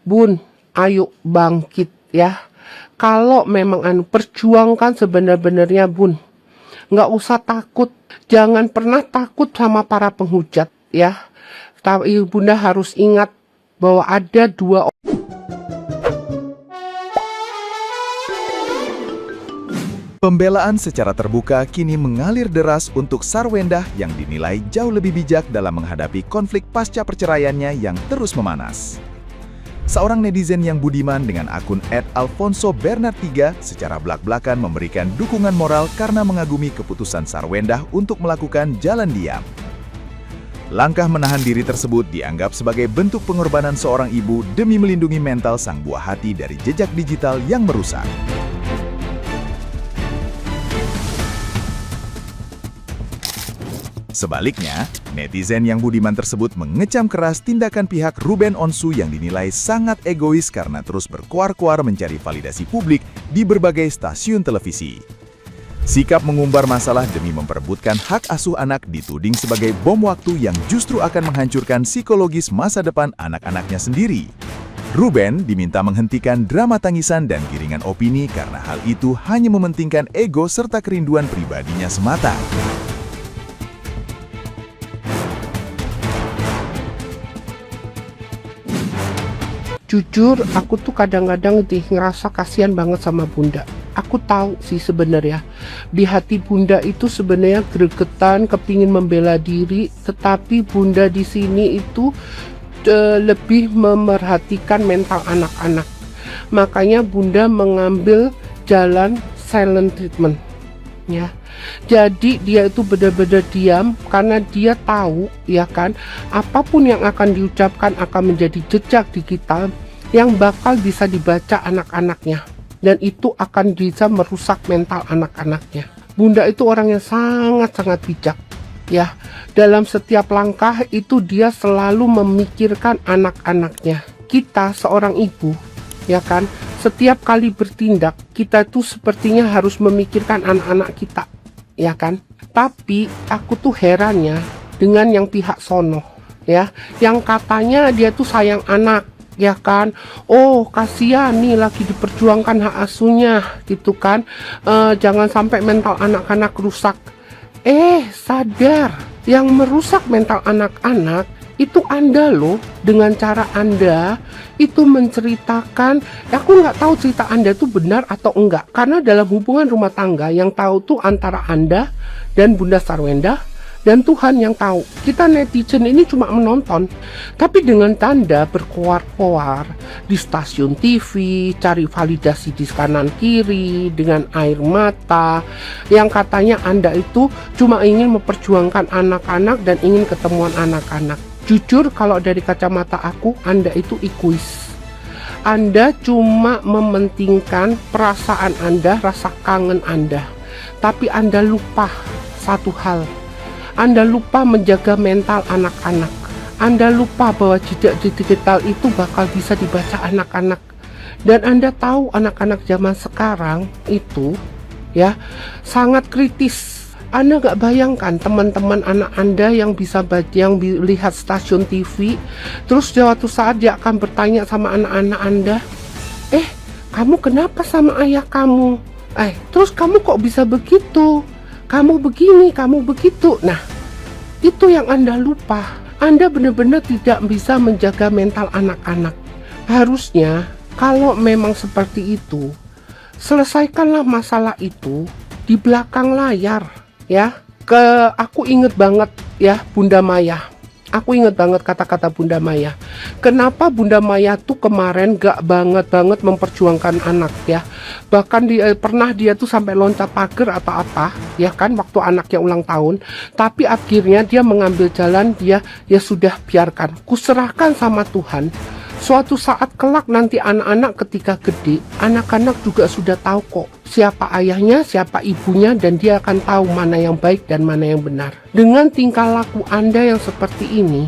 Bun, ayo bangkit ya. Kalau memang perjuangkan sebenar-benarnya Bun. Nggak usah takut. Jangan pernah takut sama para penghujat ya. Tapi Bunda harus ingat bahwa ada dua. Pembelaan secara terbuka kini mengalir deras untuk Sarwendah yang dinilai jauh lebih bijak dalam menghadapi konflik pasca perceraiannya yang terus memanas. Seorang netizen yang budiman dengan akun @alfonsobernard3 secara belak-belakan memberikan dukungan moral karena mengagumi keputusan Sarwendah untuk melakukan jalan diam. Langkah menahan diri tersebut dianggap sebagai bentuk pengorbanan seorang ibu demi melindungi mental sang buah hati dari jejak digital yang merusak. Sebaliknya, netizen yang budiman tersebut mengecam keras tindakan pihak Ruben Onsu yang dinilai sangat egois karena terus berkuar-kuar mencari validasi publik di berbagai stasiun televisi. Sikap mengumbar masalah demi memperebutkan hak asuh anak dituding sebagai bom waktu yang justru akan menghancurkan psikologis masa depan anak-anaknya sendiri. Ruben diminta menghentikan drama tangisan dan giringan opini karena hal itu hanya mementingkan ego serta kerinduan pribadinya semata. Jujur, aku tuh kadang-kadang ngerasa kasihan banget sama Bunda. Aku tahu sih sebenarnya di hati Bunda itu sebenarnya gregetan, kepingin membela diri, tetapi Bunda di sini itu lebih memerhatikan mental anak-anak. Makanya Bunda mengambil jalan silent treatment. Ya, jadi dia itu benar-benar diam karena dia tahu ya kan, apapun yang akan diucapkan akan menjadi jejak digital yang bakal bisa dibaca anak-anaknya, dan itu akan bisa merusak mental anak-anaknya. Bunda itu orang yang sangat-sangat bijak ya, dalam setiap langkah itu dia selalu memikirkan anak-anaknya. Kita seorang ibu ya kan, setiap kali bertindak kita tuh sepertinya harus memikirkan anak-anak kita ya kan. Tapi aku tuh herannya dengan yang pihak sono ya, yang katanya dia tuh sayang anak ya kan. Oh kasihan nih lagi diperjuangkan hak asuhnya gitu kan, jangan sampai mental anak-anak rusak. Sadar yang merusak mental anak-anak itu Anda loh, dengan cara Anda itu menceritakan. Aku nggak tahu cerita Anda itu benar atau enggak, karena dalam hubungan rumah tangga yang tahu tuh antara Anda dan Bunda Sarwendah, dan Tuhan yang tahu. Kita netizen ini cuma menonton. Tapi dengan tanda berkoar-koar di stasiun TV, cari validasi di kanan kiri dengan air mata, yang katanya Anda itu cuma ingin memperjuangkan anak-anak dan ingin ketemuan anak-anak. Jujur kalau dari kacamata aku, Anda itu egois. Anda cuma mementingkan perasaan Anda, rasa kangen Anda. Tapi Anda lupa satu hal. Anda lupa menjaga mental anak-anak. Anda lupa bahwa jejak digital itu bakal bisa dibaca anak-anak. Dan Anda tahu anak-anak zaman sekarang itu ya sangat kritis. Anda nggak bayangkan teman-teman anak Anda yang bisa baca, yang lihat stasiun TV, terus suatu saat dia akan bertanya sama anak-anak Anda, kamu kenapa sama ayah kamu? Terus kamu kok bisa begitu? Kamu begini, kamu begitu. Nah, itu yang Anda lupa. Anda benar-benar tidak bisa menjaga mental anak-anak. Harusnya kalau memang seperti itu, selesaikanlah masalah itu di belakang layar. Ya, aku inget banget ya Bunda Maya. Aku inget banget kata-kata Bunda Maya. Kenapa Bunda Maya tuh kemarin gak banget memperjuangkan anak ya. Bahkan pernah dia tuh sampai loncat pagar atau apa ya kan, waktu anaknya ulang tahun. Tapi akhirnya dia mengambil jalan, dia ya sudah biarkan, kuserahkan sama Tuhan. Suatu saat kelak nanti anak-anak ketika gede, anak-anak juga sudah tahu kok siapa ayahnya, siapa ibunya, dan dia akan tahu mana yang baik dan mana yang benar. Dengan tingkah laku Anda yang seperti ini,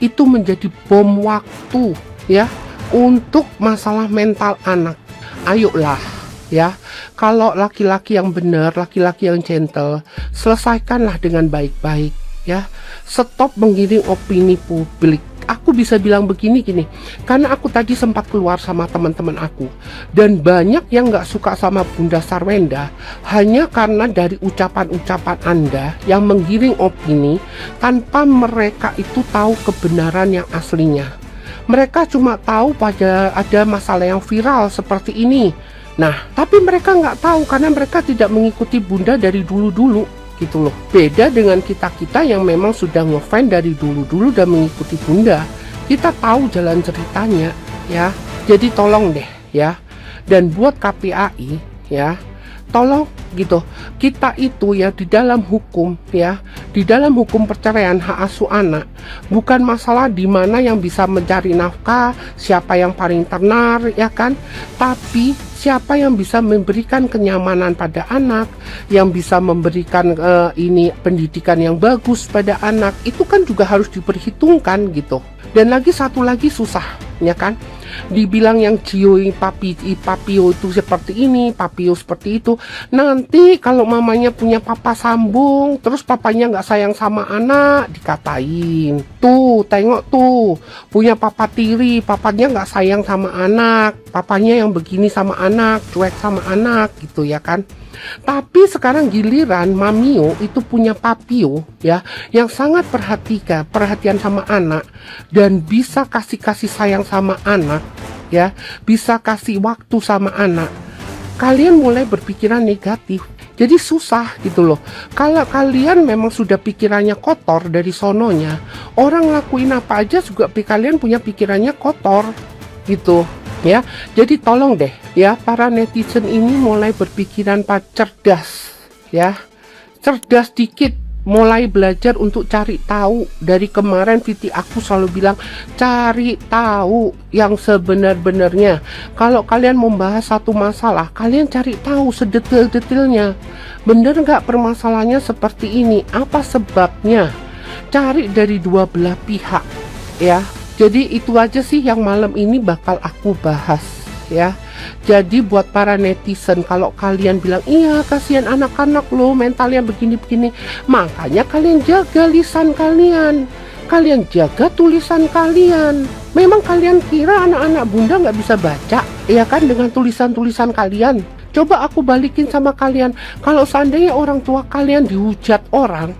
itu menjadi bom waktu ya untuk masalah mental anak. Ayolah ya, kalau laki-laki yang benar, laki-laki yang gentle, selesaikanlah dengan baik-baik ya. Stop menggiring opini publik. Aku aku bisa bilang begini gini? Karena aku tadi sempat keluar sama teman-teman aku, dan banyak yang nggak suka sama Bunda Sarwenda hanya karena dari ucapan-ucapan Anda yang menggiring opini tanpa mereka itu tahu kebenaran yang aslinya. Mereka cuma tahu pada ada masalah yang viral seperti ini. Nah, tapi mereka nggak tahu karena mereka tidak mengikuti Bunda dari dulu-dulu. Gitu loh. Beda dengan kita-kita yang memang sudah ngefans dari dulu-dulu dan mengikuti Bunda. Kita tahu jalan ceritanya, ya. Jadi tolong deh, ya. Dan buat KPAI, ya, tolong gitu. Kita itu ya di dalam hukum, ya, di dalam hukum perceraian hak asuh anak, bukan masalah di mana yang bisa mencari nafkah, siapa yang paling tenar, ya kan? Tapi siapa yang bisa memberikan kenyamanan pada anak, yang bisa memberikan ini pendidikan yang bagus pada anak, itu kan juga harus diperhitungkan gitu. Dan lagi satu lagi susah, ya kan? Dibilang yang papio itu seperti ini, papio seperti itu. Nanti kalau mamanya punya papa sambung, terus papanya nggak sayang sama anak, dikatain. Tuh, tengok tuh, punya papa tiri, papanya nggak sayang sama anak, papanya yang begini sama anak, cuek sama anak, gitu ya kan? Tapi sekarang giliran Mamio itu punya papio, ya, yang sangat perhatian sama anak dan bisa kasih sayang sama anak, ya, bisa kasih waktu sama anak. Kalian mulai berpikiran negatif. Jadi susah gitu loh. Kalau kalian memang sudah pikirannya kotor dari sononya, orang ngelakuin apa aja juga kalian punya pikirannya kotor gitu. Ya, jadi tolong deh ya para netizen ini mulai berpikiran cerdas, ya, cerdas dikit, mulai belajar untuk cari tahu. Dari kemarin Viti aku selalu bilang cari tahu yang sebenar-benarnya. Kalau kalian membahas satu masalah, kalian cari tahu sedetail-detailnya. Bener nggak permasalahannya seperti ini? Apa sebabnya? Cari dari dua belah pihak, ya. Jadi itu aja sih yang malam ini bakal aku bahas, ya. Jadi buat para netizen, kalau kalian bilang iya kasihan anak-anak lo mentalnya begini-begini, makanya kalian jaga lisan kalian, kalian jaga tulisan kalian. Memang kalian kira anak-anak Bunda nggak bisa baca, ya kan, dengan tulisan-tulisan kalian? Coba aku balikin sama kalian, kalau seandainya orang tua kalian dihujat orang,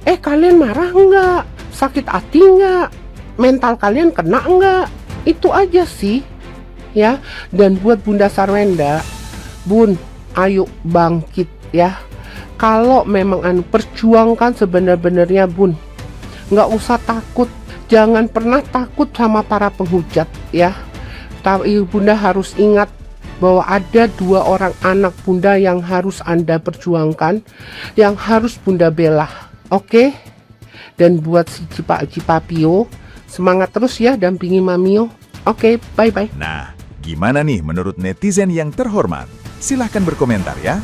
kalian marah nggak? Sakit hati nggak? Mental kalian kena enggak? Itu aja sih, ya. Dan buat Bunda Sarwenda, Bun, ayo bangkit ya. Kalau memang perjuangkan sebenar-benarnya, Bun. Nggak usah takut, jangan pernah takut sama para penghujat, ya. Tapi Bunda harus ingat bahwa ada dua orang anak Bunda yang harus Anda perjuangkan, yang harus Bunda bela, oke? Dan buat si Cipapio, semangat terus ya dampingi Mamio. Oke, bye-bye. Nah, gimana nih menurut netizen yang terhormat? Silahkan berkomentar ya.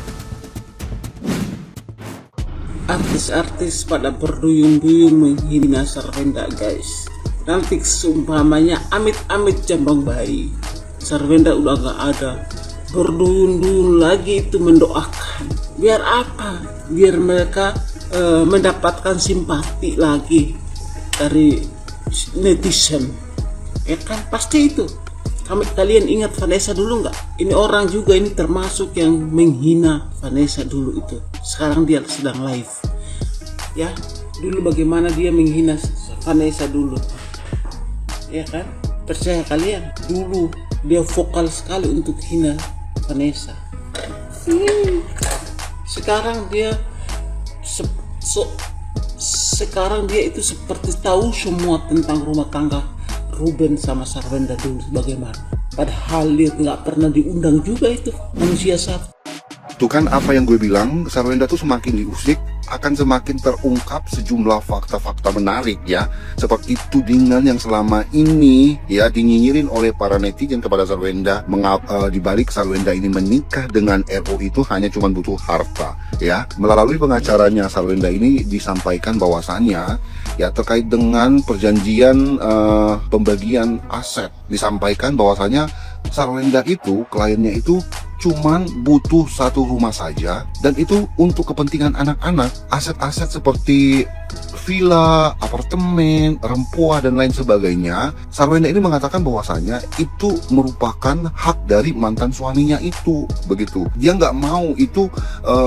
Artis-artis pada berduyun-duyun menghina Sarwenda, guys. Nanti seumpamanya amit-amit jambang bayi, Sarwenda udah gak ada, berduyun-duyun lagi itu mendoakan. Biar apa? Biar mereka mendapatkan simpati lagi dari netizen, ya kan? Pasti itu. Kalian ingat Vanessa dulu nggak? Ini orang juga ini termasuk yang menghina Vanessa dulu itu. Sekarang dia sedang live, ya. Dulu bagaimana dia menghina Vanessa dulu, ya kan? Percaya kalian? Dulu dia vokal sekali untuk hina Vanessa. Sekarang dia sekarang dia itu seperti tahu semua tentang rumah tangga Ruben sama Sarwenda dulu bagaimana. Padahal dia nggak pernah diundang juga itu manusia satu. Tuh kan apa yang gue bilang, Sarwenda tuh semakin diusik akan semakin terungkap sejumlah fakta-fakta menarik ya, seperti tudingan yang selama ini ya dinyinyirin oleh para netizen kepada Sarwenda. Dibalik Sarwenda ini menikah dengan RO itu hanya cuma butuh harta ya. Melalui pengacaranya Sarwenda ini disampaikan bahwasannya ya terkait dengan perjanjian pembagian aset, disampaikan bahwasannya Sarwenda itu kliennya itu cuman butuh satu rumah saja, dan itu untuk kepentingan anak-anak. Aset-aset seperti villa, apartemen, rempua, dan lain sebagainya, Sarwenda ini mengatakan bahwasanya itu merupakan hak dari mantan suaminya itu, begitu. Dia nggak mau itu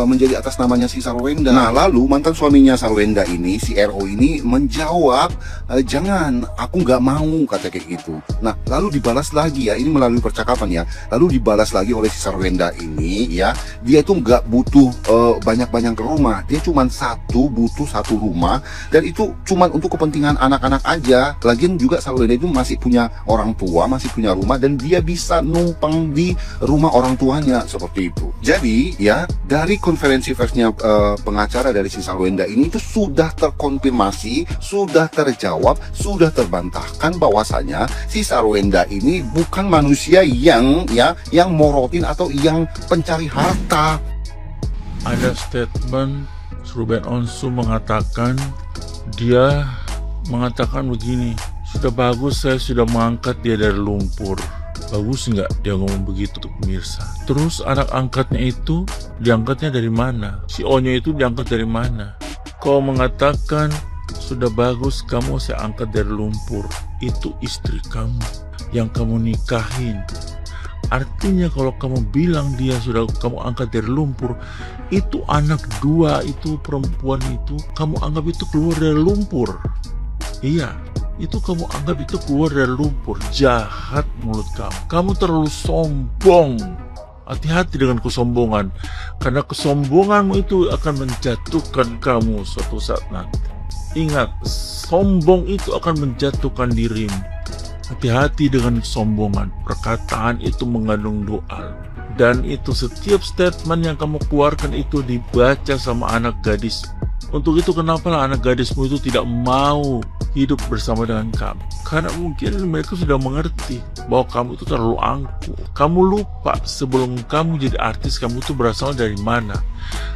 menjadi atas namanya si Sarwenda. Nah, lalu mantan suaminya Sarwenda ini, si RO ini menjawab, jangan, aku nggak mau, kata kayak gitu. Nah, lalu dibalas lagi ya, ini melalui percakapan ya, lalu dibalas lagi oleh si Sarwenda ini ya, dia itu nggak butuh banyak-banyak rumah, dia cuma butuh satu rumah, dan itu cuma untuk kepentingan anak-anak aja. Lagian juga Sarwenda itu masih punya orang tua, masih punya rumah, dan dia bisa numpang di rumah orang tuanya, seperti itu. Jadi ya, dari konferensi persnya pengacara dari si Sarwenda ini itu sudah terkonfirmasi, sudah terjawab, sudah terbantahkan bahwasanya si Sarwenda ini bukan manusia yang morotin atau yang pencari harta. Ada statement Ruben Onsu mengatakan, dia mengatakan begini, sudah bagus saya sudah mengangkat dia dari lumpur. Bagus nggak dia ngomong begitu tuh pemirsa? Terus anak angkatnya itu diangkatnya dari mana? Si Onyo itu diangkat dari mana? Kau mengatakan sudah bagus kamu saya angkat dari lumpur. Itu istri kamu yang kamu nikahin. Artinya kalau kamu bilang dia sudah kamu angkat dari lumpur, itu anak dua itu perempuan itu kamu anggap itu keluar dari lumpur. Iya, itu kamu anggap itu keluar dari lumpur. Jahat mulut kamu. Kamu terlalu sombong. Hati-hati dengan kesombongan, karena kesombonganmu itu akan menjatuhkan kamu suatu saat nanti. Ingat, sombong itu akan menjatuhkan dirimu. Hati-hati dengan kesombongan. Perkataan itu mengandung doa. Dan itu setiap statement yang kamu keluarkan itu dibaca sama anak gadis. Untuk itu kenapa anak gadismu itu tidak mau hidup bersama dengan kamu? Karena mungkin mereka sudah mengerti bahwa kamu itu terlalu angkuh. Kamu lupa sebelum kamu jadi artis kamu itu berasal dari mana.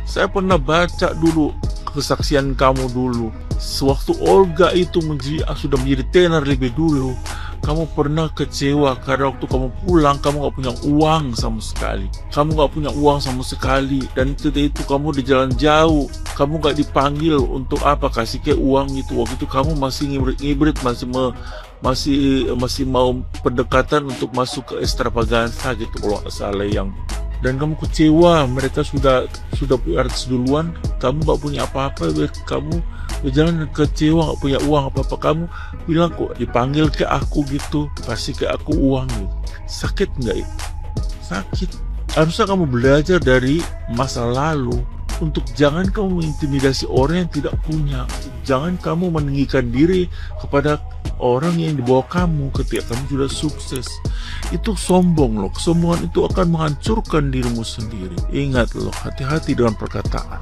Saya pernah baca dulu kesaksian kamu dulu. Sewaktu Olga itu sudah menjadi tenar lebih dulu, kamu pernah kecewa karena waktu kamu pulang kamu gak punya uang sama sekali. Kamu gak punya uang sama sekali, dan itu kamu di jalan jauh. Kamu gak dipanggil untuk apa kasih ke uang itu. Waktu itu kamu masih ngibrit, masih mau pendekatan untuk masuk ke extravaganza gitu kalau gak salah yang. Dan kamu kecewa, mereka sudah punya artis duluan, kamu gak punya apa-apa, kamu berjalan kecewa, gak punya uang apa-apa, kamu bilang kok dipanggil ke aku gitu, kasih ke aku uang gitu. Sakit nggak itu? Sakit. Harusnya kamu belajar dari masa lalu untuk jangan kamu mengintimidasi orang yang tidak punya. Jangan kamu meninggikan diri kepada orang yang di bawah kamu ketika kamu sudah sukses. Itu sombong loh. Kesombongan itu akan menghancurkan dirimu sendiri. Ingat loh, hati-hati dengan perkataan.